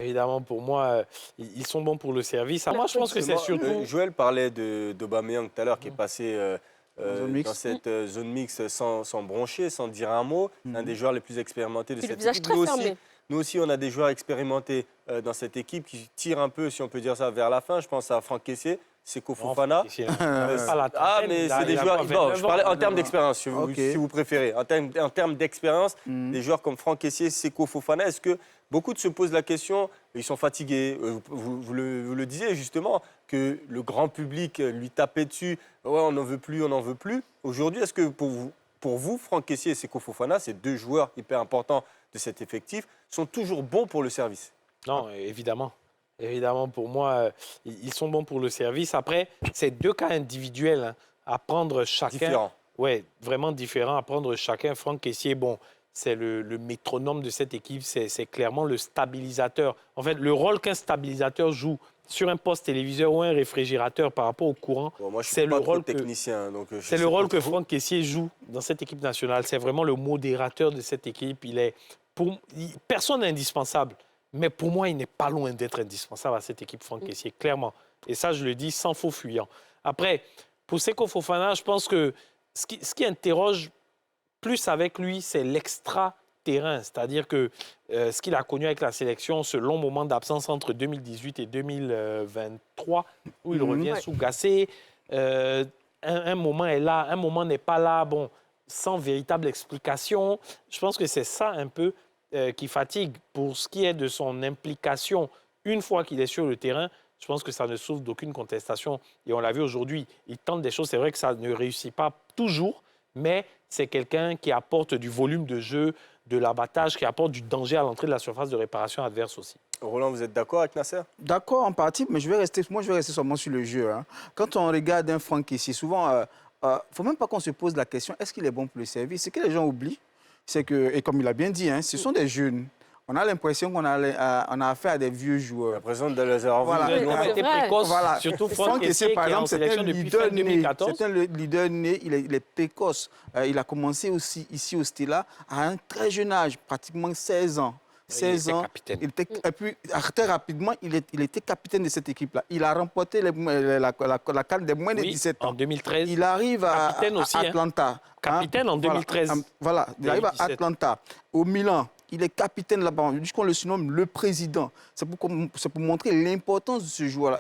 évidemment, pour moi, ils sont bons pour le service. Moi, je pense que c'est surtout... Joël parlait d'Aubameyang tout à l'heure, qui est passé dans cette zone mixte sans broncher, sans dire un mot. Un des joueurs les plus expérimentés de cette équipe. Nous aussi, on a des joueurs expérimentés dans cette équipe qui tirent un peu, si on peut dire ça, vers la fin. Je pense à Franck Kessié, Seko Fofana. Mais c'est des joueurs... Bon, je parlais en termes d'expérience, si vous préférez. En termes d'expérience, des joueurs comme Franck Kessié, Seko Fofana, est-ce que beaucoup se posent la question, ils sont fatigués, vous le disiez justement, que le grand public lui tapait dessus, ouais, on n'en veut plus, on n'en veut plus. Aujourd'hui, est-ce que pour vous, Franck Kessié et Seko Fofana, ces deux joueurs hyper importants de cet effectif, sont toujours bons pour le service? Non, évidemment. Évidemment, pour moi, ils sont bons pour le service. Après, c'est deux cas individuels, hein, à prendre chacun. Différents. Oui, vraiment différents, à prendre chacun. Franck Kessié, bon, c'est le métronome de cette équipe, c'est clairement le stabilisateur. En fait, le rôle qu'un stabilisateur joue sur un poste téléviseur ou un réfrigérateur par rapport au courant, c'est le rôle technicien. C'est le rôle que Franck Kessié joue dans cette équipe nationale. C'est vraiment le modérateur de cette équipe. Personne n'est indispensable. Mais pour moi, il n'est pas loin d'être indispensable à cette équipe, Franck Kessié, clairement. Et ça, je le dis sans faux fuyant. Après, pour Seko Fofana, je pense que ce qui interroge plus avec lui, c'est l'extra-terrain. C'est-à-dire que ce qu'il a connu avec la sélection, ce long moment d'absence entre 2018 et 2023, où il revient sous Gassé, un moment est là, un moment n'est pas là, bon, sans véritable explication. Je pense que c'est ça un peu qui fatigue. Pour ce qui est de son implication, une fois qu'il est sur le terrain, je pense que ça ne souffre d'aucune contestation. Et on l'a vu aujourd'hui, il tente des choses. C'est vrai que ça ne réussit pas toujours, mais c'est quelqu'un qui apporte du volume de jeu, de l'abattage, qui apporte du danger à l'entrée de la surface de réparation adverse aussi. Roland, vous êtes d'accord avec Nasser? D'accord en partie, mais je vais rester seulement sur le jeu. Hein. Quand on regarde un Franck Kessié, souvent, il ne faut même pas qu'on se pose la question, est-ce qu'il est bon pour le service? Ce que les gens oublient, c'est que, et comme il a bien dit, hein, ce sont des jeunes. On a l'impression qu'on a affaire à des vieux joueurs. La présence de Lazare, ils ont été précoces, voilà. surtout Franck Kessié, par exemple, c'est un leader né. C'est un leader né, il est précoce. Il a commencé aussi ici au Stella à un très jeune âge, pratiquement 16 ans. 16 ans. Et puis, très rapidement, il était capitaine de cette équipe-là. Il a remporté la CAN des moins de 17 ans. En 2013. Il arrive à Atlanta. Capitaine en 2013. Voilà, il arrive à Atlanta. Au Milan, il est capitaine là-bas. Jusqu'on le surnomme le président. C'est pour montrer l'importance de ce joueur-là.